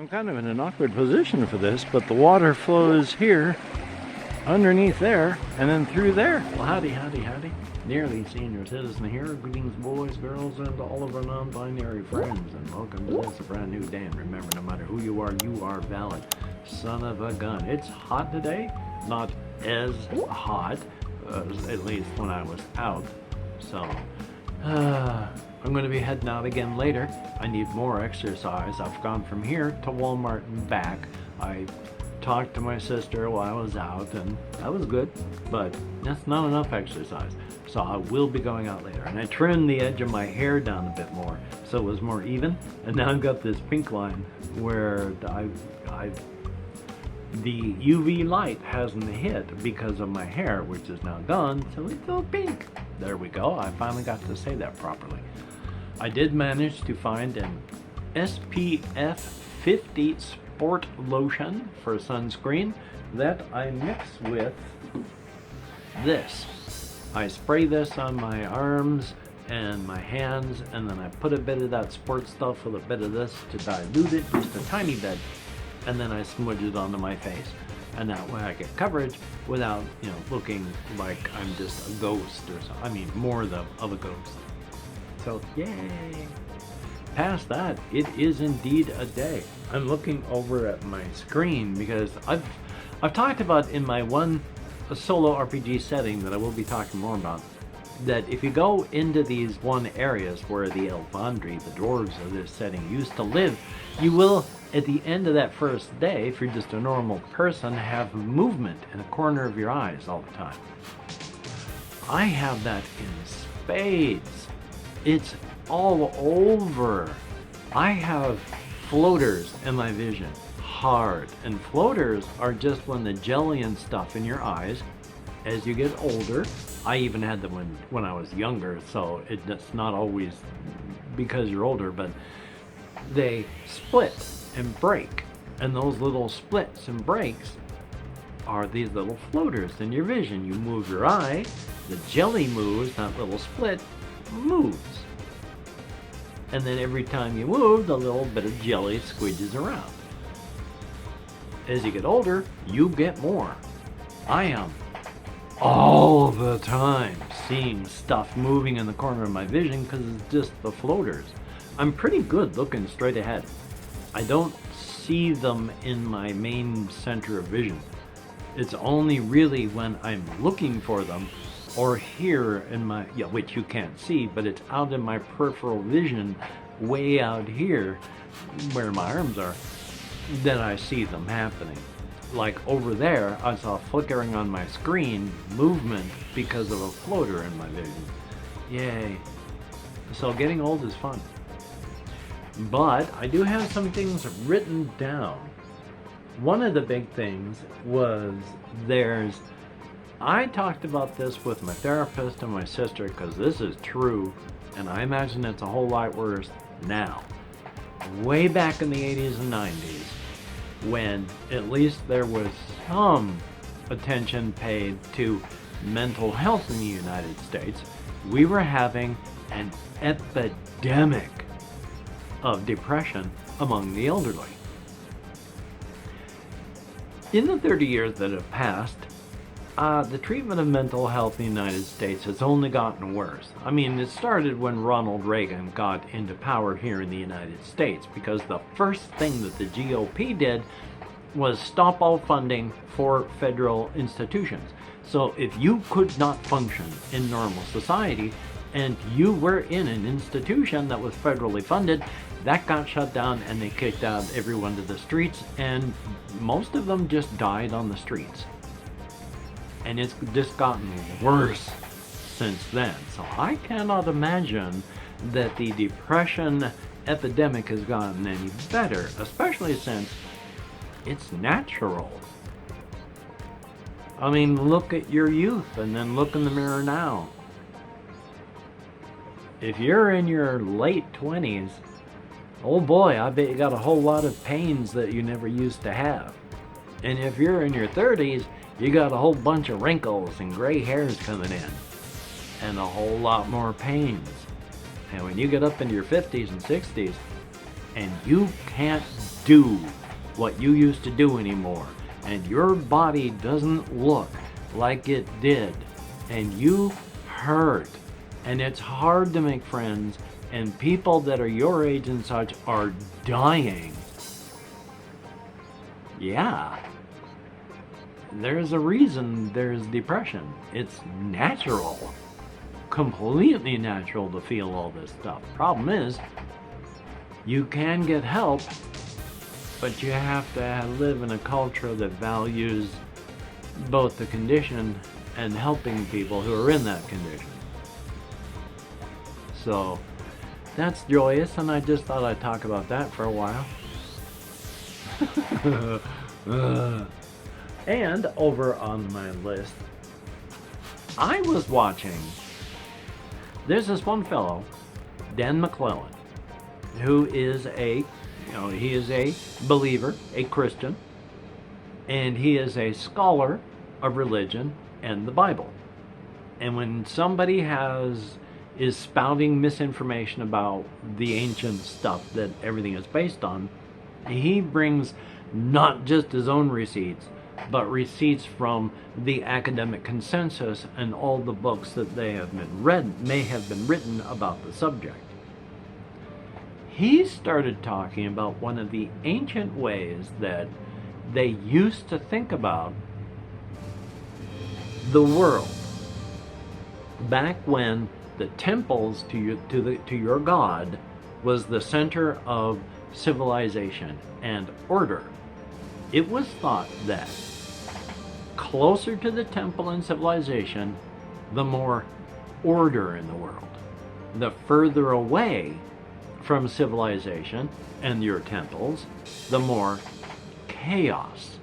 I'm kind of in an awkward position for this, but the water flows here, underneath there, and then through there. Well, howdy, howdy, howdy. Nearly senior citizen here. Greetings, boys, girls, and all of our non-binary friends, and welcome to this brand new day. And remember, no matter who you are valid. Son of a gun. It's hot today. Not as hot, at least when I was out. So, I'm going to be heading out again later. I need more exercise. I've gone from here to Walmart and back. I talked to my sister while I was out, and that was good, but that's not enough exercise. So I will be going out later. And I trimmed the edge of my hair down a bit more so it was more even. And now I've got this pink line where the UV light hasn't hit because of my hair, which is now gone, so it's all pink. There we go. I finally got to say that properly. I did manage to find an SPF 50 sport lotion for sunscreen that I mix with this. I spray this on my arms and my hands, and then I put a bit of that sport stuff with a bit of this to dilute it, just a tiny bit, and then I smudge it onto my face. And that way I get coverage without, looking like I'm just a ghost or something. I mean, more of a ghost. So, yay! Past that, it is indeed a day. I'm looking over at my screen because I've talked about in my one solo RPG setting that I will be talking more about, that if you go into these one areas where the Elfandri, the dwarves of this setting, used to live, you will, at the end of that first day, if you're just a normal person, have movement in the corner of your eyes all the time. I have that in spades. It's all over. I have floaters in my vision, hard. And floaters are just when the jelly and stuff in your eyes, as you get older, I even had them when I was younger, so it's not always because you're older, but they split and break. And those little splits and breaks are these little floaters in your vision. You move your eye, the jelly moves, that little split moves. And then every time you move, the little bit of jelly squidges around. As you get older, you get more. I am all the time seeing stuff moving in the corner of my vision because it's just the floaters. I'm pretty good looking straight ahead. I don't see them in my main center of vision. It's only really when I'm looking for them or here in my, which you can't see, but it's out in my peripheral vision, way out here where my arms are, that I see them happening. Like over there, I saw flickering on my screen movement because of a floater in my vision. Yay. So getting old is fun. But I do have some things written down. One of the big things was I talked about this with my therapist and my sister because this is true, and I imagine it's a whole lot worse now. Way back in the 80s and 90s, when at least there was some attention paid to mental health in the United States, we were having an epidemic of depression among the elderly. In the 30 years that have passed, the treatment of mental health in the United States has only gotten worse. I mean, it started when Ronald Reagan got into power here in the United States, because the first thing that the GOP did was stop all funding for federal institutions. So if you could not function in normal society and you were in an institution that was federally funded, that got shut down and they kicked out everyone to the streets, and most of them just died on the streets. And it's just gotten worse since then. So I cannot imagine that the depression epidemic has gotten any better, especially since it's natural. I mean, look at your youth and then look in the mirror now. If you're in your late 20s, oh boy, I bet you got a whole lot of pains that you never used to have. And if you're in your 30s, you got a whole bunch of wrinkles and gray hairs coming in, and a whole lot more pains. And when you get up into your 50s and 60s, and you can't do what you used to do anymore, and your body doesn't look like it did, and you hurt, and it's hard to make friends, and people that are your age and such are dying. Yeah, there's a reason there's depression. It's natural, completely natural to feel all this stuff. Problem is, you can get help, but you have to live in a culture that values both the condition and helping people who are in that condition. So that's joyous, and I just thought I'd talk about that for a while. And over on my list, I was watching, there's this one fellow, Dan McClellan, who is he is a believer, a Christian, and he is a scholar of religion and the Bible. And when somebody is spouting misinformation about the ancient stuff that everything is based on, he brings not just his own receipts, but receipts from the academic consensus and all the books that may have been written about the subject. He started talking about one of the ancient ways that they used to think about the world back when the temples to your god was the center of civilization and order. It was thought that closer to the temple and civilization, the more order in the world. The further away from civilization and your temples, the more chaos.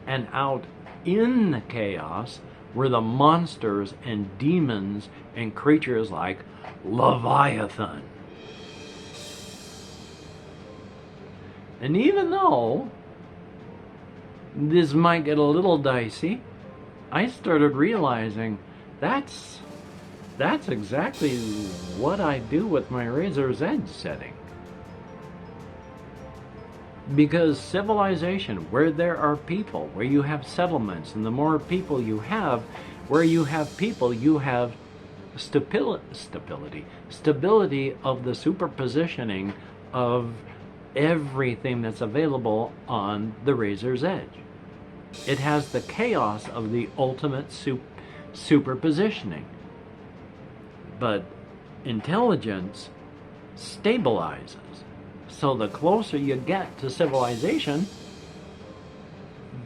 And out in the chaos were the monsters and demons and creatures like Leviathan. And even though this might get a little dicey, I started realizing that's exactly what I do with my Razor's Edge setting. Because civilization, where there are people, where you have settlements, and the more people you have, where you have people, you have stability of the superpositioning of everything that's available on the Razor's Edge. It has the chaos of the ultimate superpositioning. But intelligence stabilizes. So the closer you get to civilization,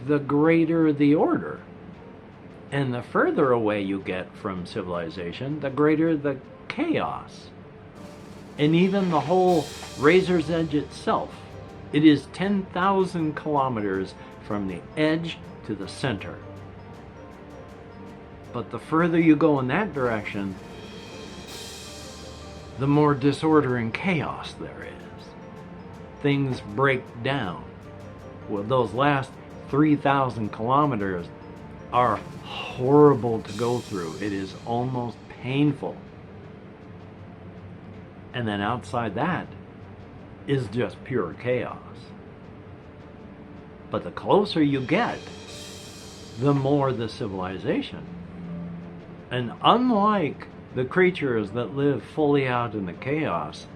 the greater the order. And the further away you get from civilization, the greater the chaos. And even the whole Razor's Edge itself, it is 10,000 kilometers from the edge to the center. But the further you go in that direction, the more disorder and chaos there is. Things break down. Well, those last 3,000 kilometers are horrible to go through. It is almost painful. And then outside that is just pure chaos. But the closer you get, the more the civilization. And unlike the creatures that live fully out in the chaos,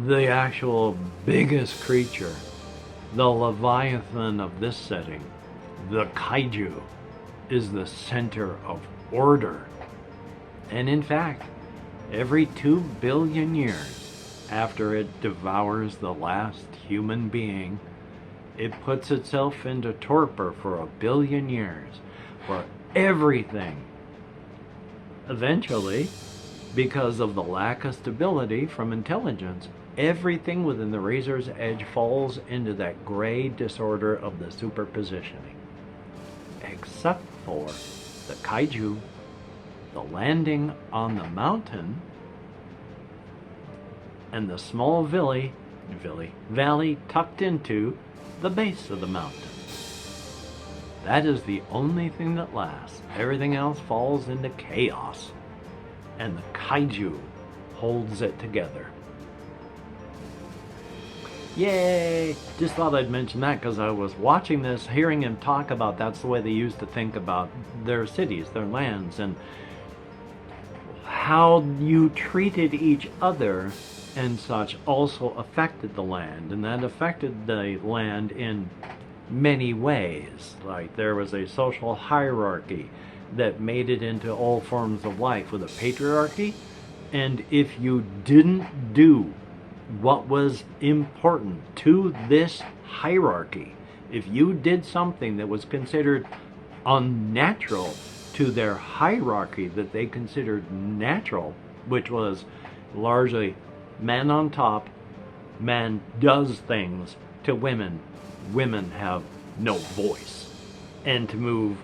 the actual biggest creature, the Leviathan of this setting, the kaiju, is the center of order. And in fact, every 2 billion years after it devours the last human being, it puts itself into torpor for 1 billion years, where everything, eventually, because of the lack of stability from intelligence, everything within the Razor's Edge falls into that gray disorder of the superpositioning. Except for the kaiju, the landing on the mountain, and the small valley tucked into the base of the mountain. That is the only thing that lasts. Everything else falls into chaos, and the kaiju holds it together. Yay! Just thought I'd mention that because I was watching this, hearing him talk about that's the way they used to think about their cities, their lands, and how you treated each other and such also affected the land, and that affected the land in many ways. Like there was a social hierarchy that made it into all forms of life with a patriarchy, and if you didn't do what was important to this hierarchy, if you did something that was considered unnatural to their hierarchy that they considered natural, which was largely man on top, man does things to women, women have no voice. And to move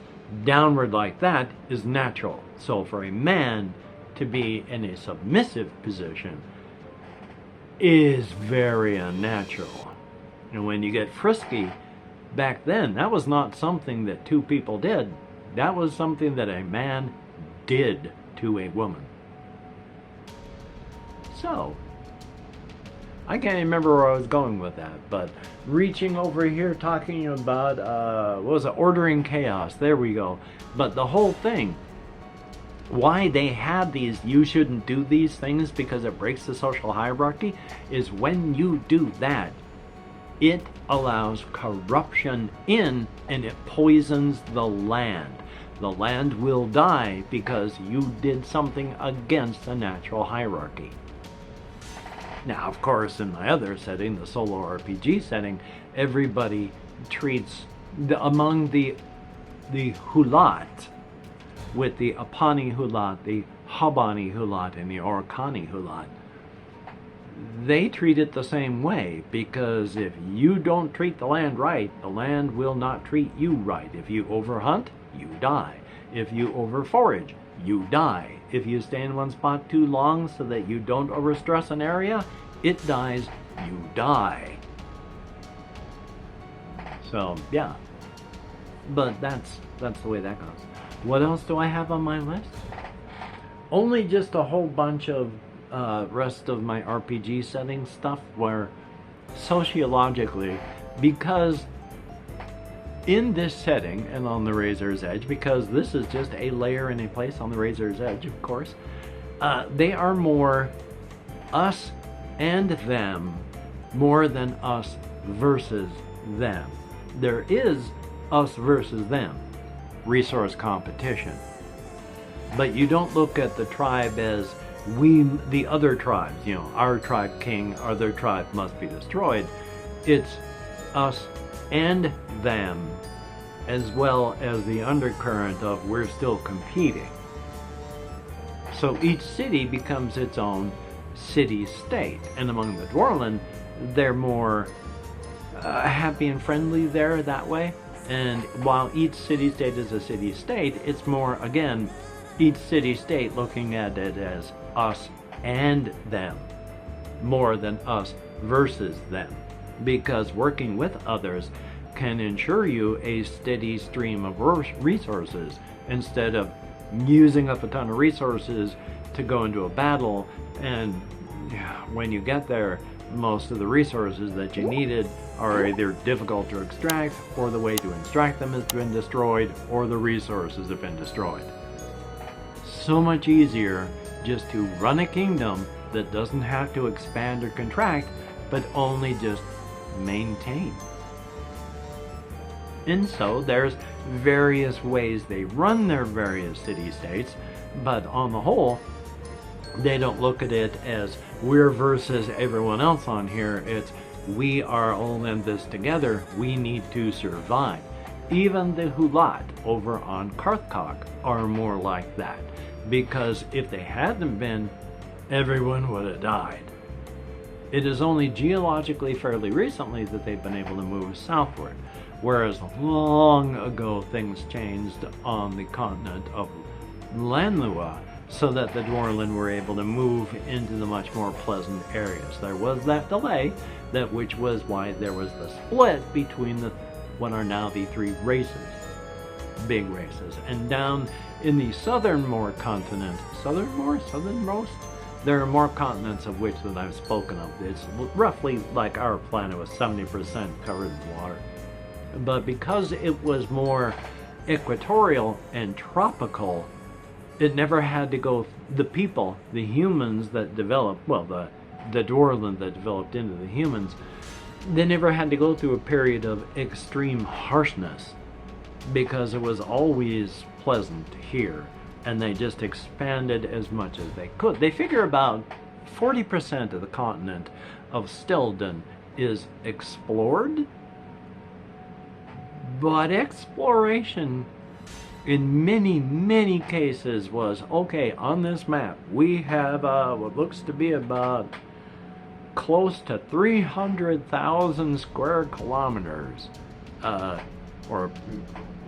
downward like that is natural. So for a man to be in a submissive position is very unnatural. And when you get frisky, back then, that was not something that two people did. That was something that a man did to a woman. So, I can't remember where I was going with that, but reaching over here talking about, what was it, ordering chaos, there we go. But the whole thing, why they had these you shouldn't do these things because it breaks the social hierarchy, is when you do that, it allows corruption in and it poisons the land. The land will die because you did something against the natural hierarchy. Now, of course, in my other setting, the solo RPG setting, everybody treats, among the Hulat, with the Apani Hulat, the Habani Hulat, and the Orkani Hulat, they treat it the same way, because if you don't treat the land right, the land will not treat you right. If you overhunt, you die. If you overforage, you die. If you stay in one spot too long so that you don't overstress an area, it dies, you die. So, yeah. But that's the way that goes. What else do I have on my list? Only just a whole bunch of rest of my RPG setting stuff where sociologically, because in this setting and on the Razor's Edge, because this is just a layer in a place on the Razor's Edge, of course, they are more us and them more than us versus them. There is us versus them, resource competition. But you don't look at the tribe as we, the other tribes, you know, our tribe king, other tribe must be destroyed. It's us and them, as well as the undercurrent of we're still competing. So each city becomes its own city-state, and among the Dwarlen, they're more happy and friendly there that way. And while each city-state is a city-state, it's more, again, each city-state looking at it as us and them, more than us versus them. Because working with others can ensure you a steady stream of resources, instead of using up a ton of resources to go into a battle, and when you get there, most of the resources that you needed are either difficult to extract, or the way to extract them has been destroyed, or the resources have been destroyed. So much easier just to run a kingdom that doesn't have to expand or contract, but only just maintain. And so there's various ways they run their various city-states, but on the whole, they don't look at it as we're versus everyone else on here. It's we are all in this together. We need to survive. Even the Hulat over on Karthkok are more like that, because if they hadn't been, everyone would have died. It is only geologically fairly recently that they've been able to move southward, whereas long ago things changed on the continent of Lanlua, so that the Dwarlen were able to move into the much more pleasant areas. There was that delay, which was why there was the split between what are now the three races, big races. And down in the southernmost, There are more continents of which than I've spoken of. It's roughly like our planet was 70% covered in water. But because it was more equatorial and tropical, it never had to go, the people, the humans that developed, well, the dwarland that developed into the humans, they never had to go through a period of extreme harshness because it was always pleasant here, and they just expanded as much as they could. They figure about 40% of the continent of Stilden is explored, but exploration in many cases was, okay, on this map we have what looks to be about close to 300,000 square kilometers, or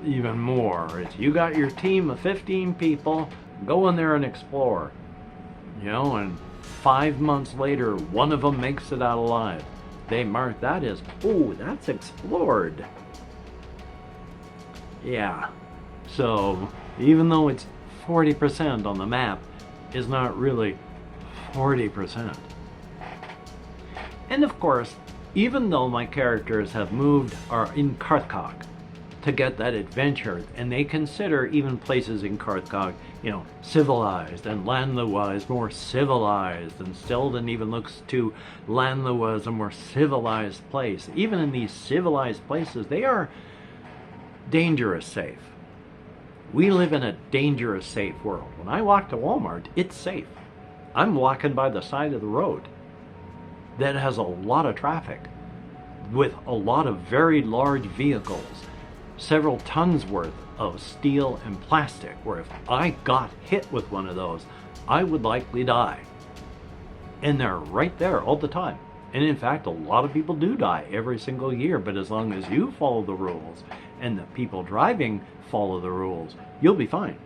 even more. It's, you got your team of 15 people, go in there and explore, you know, and 5 months later one of them makes it out alive. They mark that as, oh, that's explored. Yeah, so even though it's 40% on the map, is not really 40%. And of course, even though my characters have moved, are in Karthkog to get that adventure, and they consider even places in Karthkog, you know, civilized, and Landlua is more civilized, and Stilden even looks to Landlua as a more civilized place. Even in these civilized places, they are dangerous safe. We live in a dangerous safe world. When I walk to Walmart, it's safe. I'm walking by the side of the road that has a lot of traffic with a lot of very large vehicles, several tons worth of steel and plastic, where if I got hit with one of those, I would likely die. And they're right there all the time. And in fact, a lot of people do die every single year, but as long as you follow the rules and the people driving follow the rules, you'll be fine.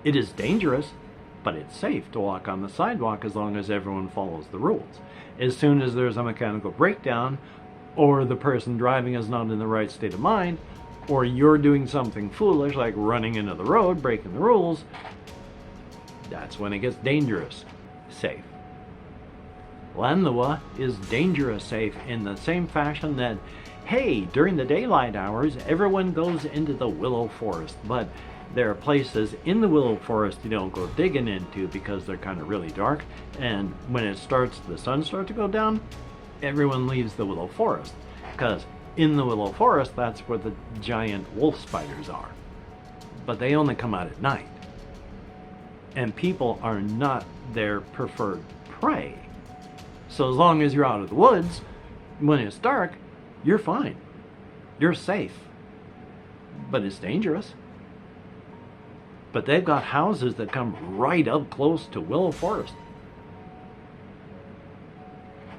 It is dangerous, but it's safe to walk on the sidewalk as long as everyone follows the rules. As soon as there's a mechanical breakdown, or the person driving is not in the right state of mind, or you're doing something foolish like running into the road, breaking the rules, that's when it gets dangerous safe. Landlua is dangerous safe in the same fashion that, hey, during the daylight hours, everyone goes into the willow forest, but there are places in the willow forest you don't go digging into because they're kind of really dark, and when it starts, the sun starts to go down, everyone leaves the willow forest, because in the willow forest, that's where the giant wolf spiders are. But they only come out at night, and people are not their preferred prey. So as long as you're out of the woods, when it's dark, you're fine. You're safe. But it's dangerous. But they've got houses that come right up close to willow forest.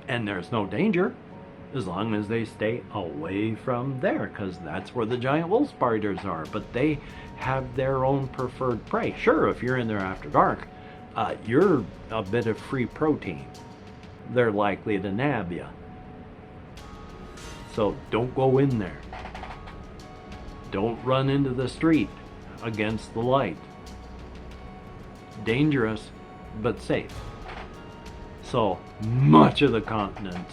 And there's no danger as long as they stay away from there, because that's where the giant wolf spiders are. But they have their own preferred prey. Sure, if you're in there after dark, you're a bit of free protein. They're likely to nab you. So don't go in there. Don't run into the street against the light. Dangerous, but safe. So much of the continent,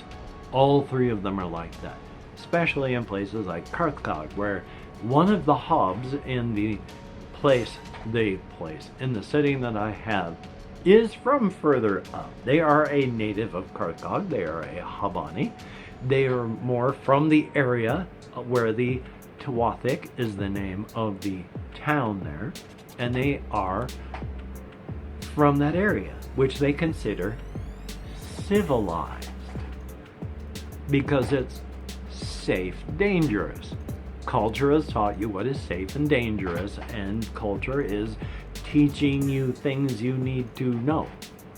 all three of them are like that. Especially in places like Karthkog, where one of the hubs in the in the setting that I have is from further up. They are a native of Karthkog. They are a Habani. They are more from the area where the Tuathik is the name of the town there, and they are from that area, which they consider civilized because it's safe, dangerous. Culture has taught you what is safe and dangerous, and culture is teaching you things you need to know,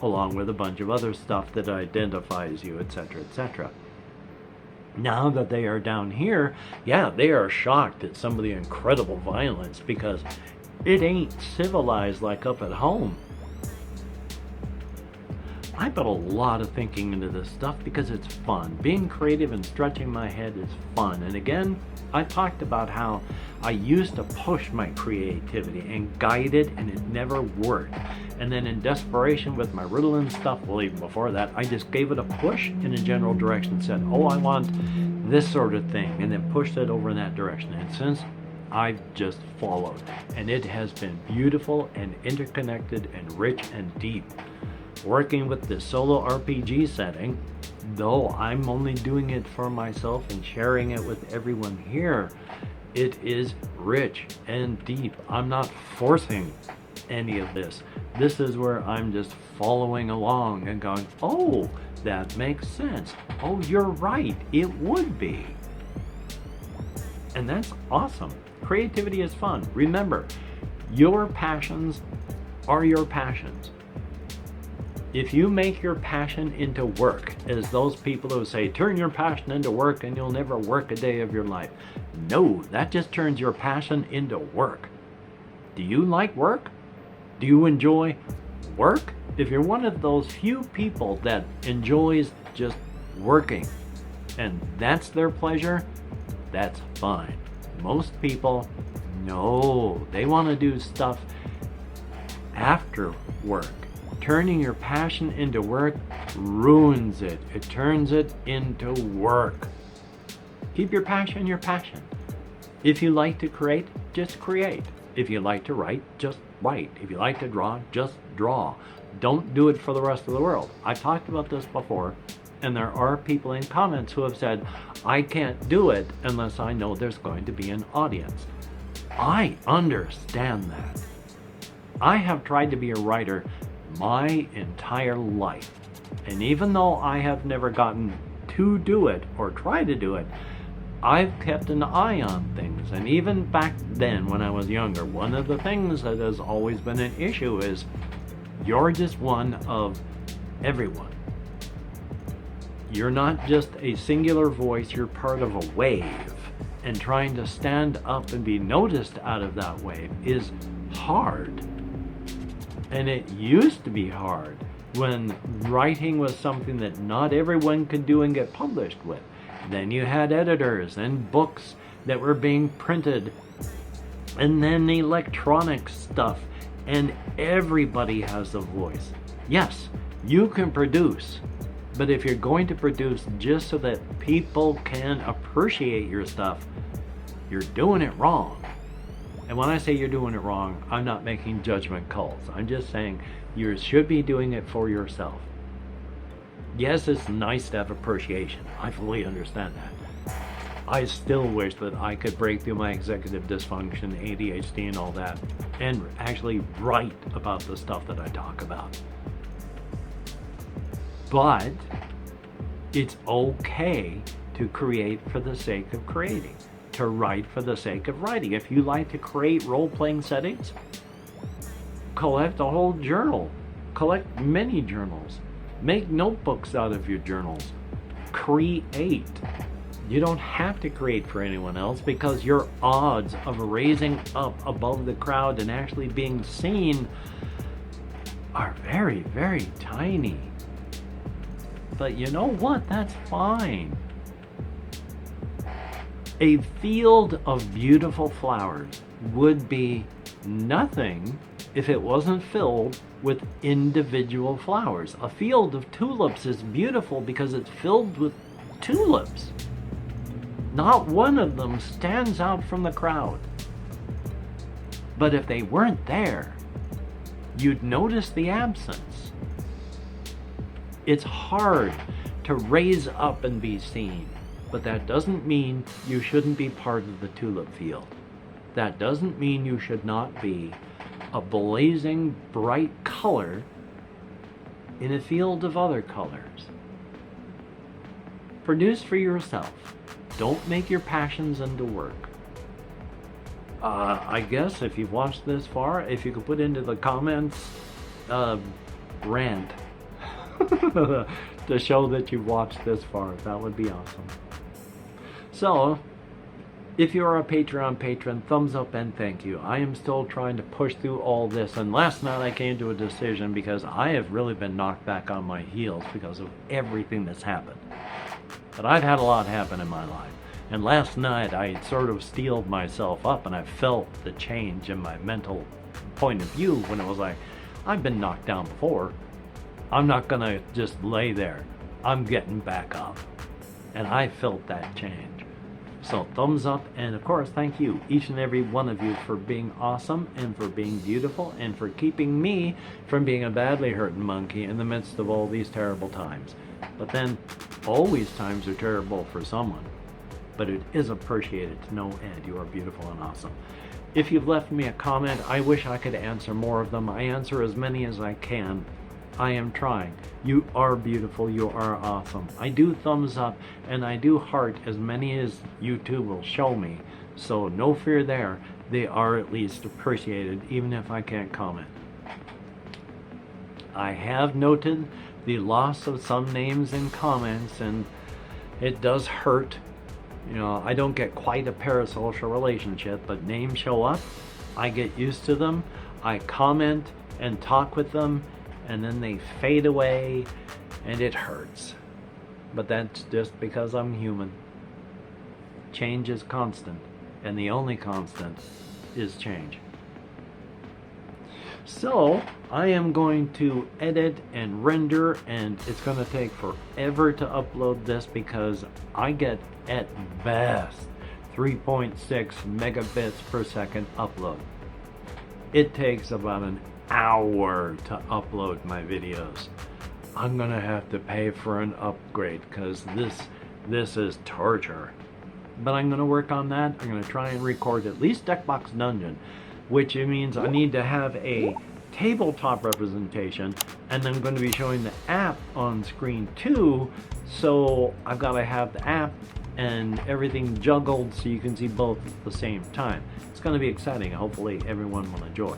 along with a bunch of other stuff that identifies you, etc., etc. Now that they are down here, yeah, they are shocked at some of the incredible violence because it ain't civilized like up at home. I put a lot of thinking into this stuff because it's fun. Being creative and stretching my head is fun. And again, I talked about how I used to push my creativity and guide it, and it never worked. And then in desperation with my Riddled and stuff, well, even before that, I just gave it a push in a general direction, said, oh, I want this sort of thing, and then pushed it over in that direction. And since I've just followed, and it has been beautiful and interconnected and rich and deep. Working with the solo RPG setting, though I'm only doing it for myself and sharing it with everyone here, it is rich and deep. I'm not forcing any of this. This is where I'm just following along and going, oh, that makes sense. Oh, you're right, it would be. And that's awesome. Creativity is fun. Remember, your passions are your passions. If you make your passion into work, as those people who say, turn your passion into work and you'll never work a day of your life. No, that just turns your passion into work. Do you like work? Do you enjoy work? If you're one of those few people that enjoys just working and that's their pleasure, that's fine. Most people, no, they want to do stuff after work. Turning your passion into work ruins it. It turns it into work. Keep your passion your passion. If you like to create, just create. If you like to write, just write. If you like to draw, just draw. Don't do it for the rest of the world. I've talked about this before, and there are people in comments who have said, I can't do it unless I know there's going to be an audience. I understand that. I have tried to be a writer my entire life, and even though I have never gotten to do it or try to do it, I've kept an eye on things. And even back then when I was younger, one of the things that has always been an issue is you're just one of everyone. You're not just a singular voice, you're part of a wave, and trying to stand up and be noticed out of that wave is hard. And it used to be hard when writing was something that not everyone could do and get published with. Then you had editors and books that were being printed, and then electronic stuff, and everybody has a voice. Yes, you can produce, but if you're going to produce just so that people can appreciate your stuff, you're doing it wrong. And when I say you're doing it wrong, I'm not making judgment calls. I'm just saying you should be doing it for yourself. Yes, it's nice to have appreciation. I fully understand that. I still wish that I could break through my executive dysfunction, ADHD and all that, and actually write about the stuff that I talk about. But it's okay to create for the sake of creating. To write for the sake of writing. If you like to create role-playing settings, collect a whole journal. Collect many journals. Make notebooks out of your journals. Create. You don't have to create for anyone else because your odds of raising up above the crowd and actually being seen are very, very tiny. But you know what? That's fine. A field of beautiful flowers would be nothing if it wasn't filled with individual flowers. A field of tulips is beautiful because it's filled with tulips. Not one of them stands out from the crowd. But if they weren't there, you'd notice the absence. It's hard to raise up and be seen. But that doesn't mean you shouldn't be part of the tulip field. That doesn't mean you should not be a blazing bright color in a field of other colors. Produce for yourself. Don't make your passions into work. I guess if you've watched this far, if you could put into the comments, rant to show that you've watched this far, that would be awesome. So, If you're a Patreon patron, thumbs up and thank you. I am still trying to push through all this, and last night I came to a decision because I have really been knocked back on my heels because of everything that's happened. But I've had a lot happen in my life. And last night I sort of steeled myself up, and I felt the change in my mental point of view when it was like, I've been knocked down before. I'm not gonna just lay there. I'm getting back up. And I felt that change. So thumbs up, and of course thank you, each and every one of you, for being awesome and for being beautiful and for keeping me from being a badly hurting monkey in the midst of all these terrible times. But then always times are terrible for someone. But it is appreciated to know, Ed, you are beautiful and awesome. If you've left me a comment, I wish I could answer more of them. I answer as many as I can. I am trying. You are beautiful. You are awesome. I do thumbs up and I do heart as many as YouTube will show me. So no fear there. They are at least appreciated, even if I can't comment. I have noted the loss of some names and comments, and it does hurt. You know, I don't get quite a parasocial relationship, but names show up. I get used to them. I comment and talk with them, and then they fade away, and it hurts. But that's just because I'm human. Change is constant, and the only constant is change. So I am going to edit and render, and it's going to take forever to upload this because I get at best 3.6 megabits per second upload. It takes about an hour to upload my videos. I'm gonna have to pay for an upgrade because this is torture. But I'm gonna work on that. I'm gonna try and record at least Deckbox Dungeon, which means I need to have a tabletop representation, and I'm going to be showing the app on screen too, so I've got to have the app and everything juggled so you can see both at the same time. It's going to be exciting. Hopefully everyone will enjoy.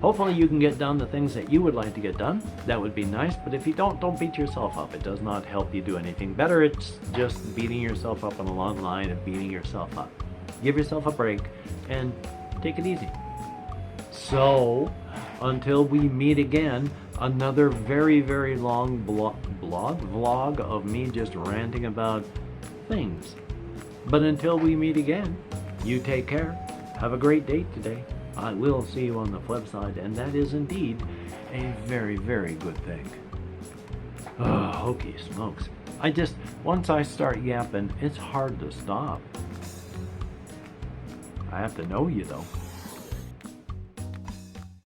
Hopefully you can get done the things that you would like to get done. That would be nice, but if you don't beat yourself up. It does not help you do anything better. It's just beating yourself up on a long line of beating yourself up. Give yourself a break and take it easy. So, until we meet again, another very, very long vlog of me just ranting about things. But until we meet again, you take care. Have a great day today. I will see you on the flip side, and that is indeed a very, very good thing. Oh, hokey smokes. Once I start yapping, it's hard to stop. I have to know you though.